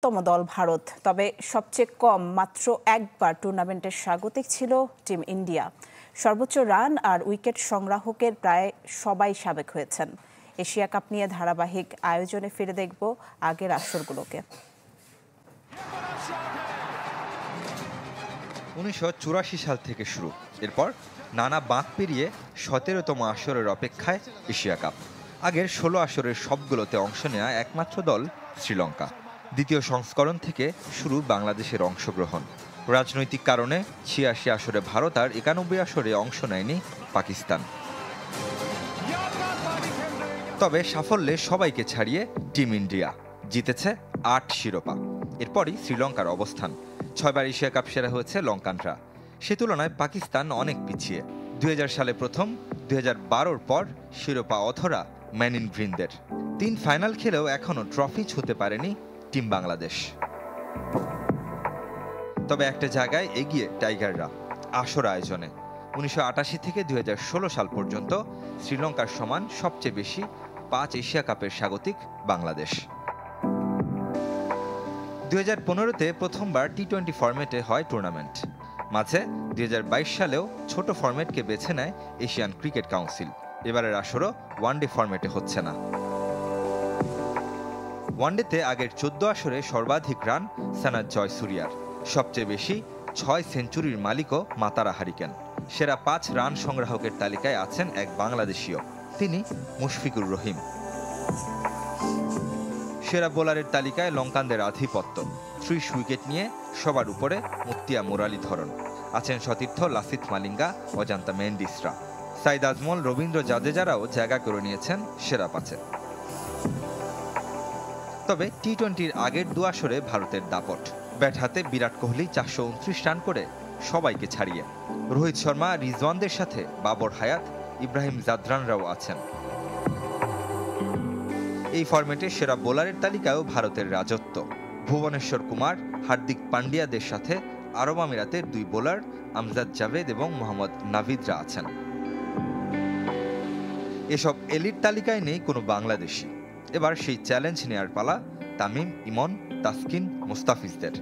তম দল ভারত, তবে সবচেয়ে কম মাত্র একবার টুর্নামেন্টের স্বাগতিক ছিল টিম ইন্ডিয়া। সর্বোচ্চ রান আর উইকেট সংগ্রাহকের প্রায় সবাই সাবেক হয়েছেন। এশিয়া কাপ নিয়ে ধারাবাহিক আয়োজনে ফিরে দেখব আগের আসরগুলোকে। 1984 সাল থেকে শুরু, এরপর নানা বাঁক পেরিয়ে 17তম আসরের অপেক্ষায় এশিয়া কাপ। আগের 16 আসরের সবগুলোতে অংশ নেওয়া একমাত্র দল শ্রীলঙ্কা। দ্বিতীয় সংস্করণ থেকে শুরু বাংলাদেশের অংশগ্রহণ। রাজনৈতিক কারণে 86 আসরে ভারত আর 91 আসরে অংশ নেয়নি পাকিস্তান। তবে সাফল্যে সবাইকে ছাড়িয়ে টিম ইন্ডিয়া জিতেছে 8 শিরোপা। এরপরই শ্রীলঙ্কার অবস্থান। 6 বার এশিয়া কাপ সেরা হয়েছে লঙ্কানরা। সে তুলনায় পাকিস্তান অনেক পিছিয়ে। 2000 সালে প্রথম, 2012-র পর শিরোপা অধরা ম্যানিনভৃন্দের। 3 ফাইনাল খেলেও এখনও ট্রফি ছুঁতে পারেনি টিম বাংলাদেশ। তবে একটা জায়গায় এগিয়ে টাইগাররা, আসর আয়োজনে। 1988 থেকে 2016 সাল পর্যন্ত শ্রীলঙ্কার সমান সবচেয়ে বেশি 5 এশিয়া কাপের স্বাগতিক বাংলাদেশ। 2015-তে প্রথমবার টি-20 ফরম্যাটে হয় টুর্নামেন্ট। মাঝে 2022 সালেও ছোট ফরম্যাটকে বেছে নেয় এশিয়ান ক্রিকেট কাউন্সিল। এবারের আসরও ওয়ানডে ফরম্যাটে হচ্ছে না। ওয়ানডেতে আগের 14 আসরে সর্বাধিক রান সানাত জয়সুরিয়ার। সবচেয়ে বেশি 6 সেঞ্চুরির মালিকও মাতারা হারিকেন। সেরা 5 রান সংগ্রাহকের তালিকায় আছেন এক বাংলাদেশীয়, তিনি মুশফিকুর রহিম। সেরা বোলারের তালিকায় লঙ্কানদের আধিপত্য। 30 উইকেট নিয়ে সবার উপরে মুত্তিয়া মুরালীধরন। আছেন সতীর্থ লাসিথ মালিঙ্গা, অজান্তা মেন্ডিসরা। সাইদ আজমল, রবীন্দ্র জাদেজারাও জায়গা করে নিয়েছেন সেরা 5-এ। তবে টি-20-র আগের 2 আসরে ভারতের দাপট। ব্যাট হাতে বিরাট কোহলি 429 রান করে সবাইকে ছাড়িয়ে। রোহিত শর্মা, রিজওয়ানদের সাথে বাবর হায়াত, ইব্রাহিম জাদরানরাও আছেন। এই ফরম্যাটে সেরা বোলারের তালিকায়ও ভারতের রাজত্ব। ভুবনেশ্বর কুমার, হার্দিক পান্ডিয়াদের সাথে আরব আমিরাতের 2 বোলার আমজাদ জাভেদ এবং মোহাম্মদ নাভিদরা আছেন। এসব এলিট তালিকায় নেই কোনো বাংলাদেশি। এবার সেই চ্যালেঞ্জ নেয়ার পালা তামিম, ইমন, তাসকিন, মুস্তাফিজদের।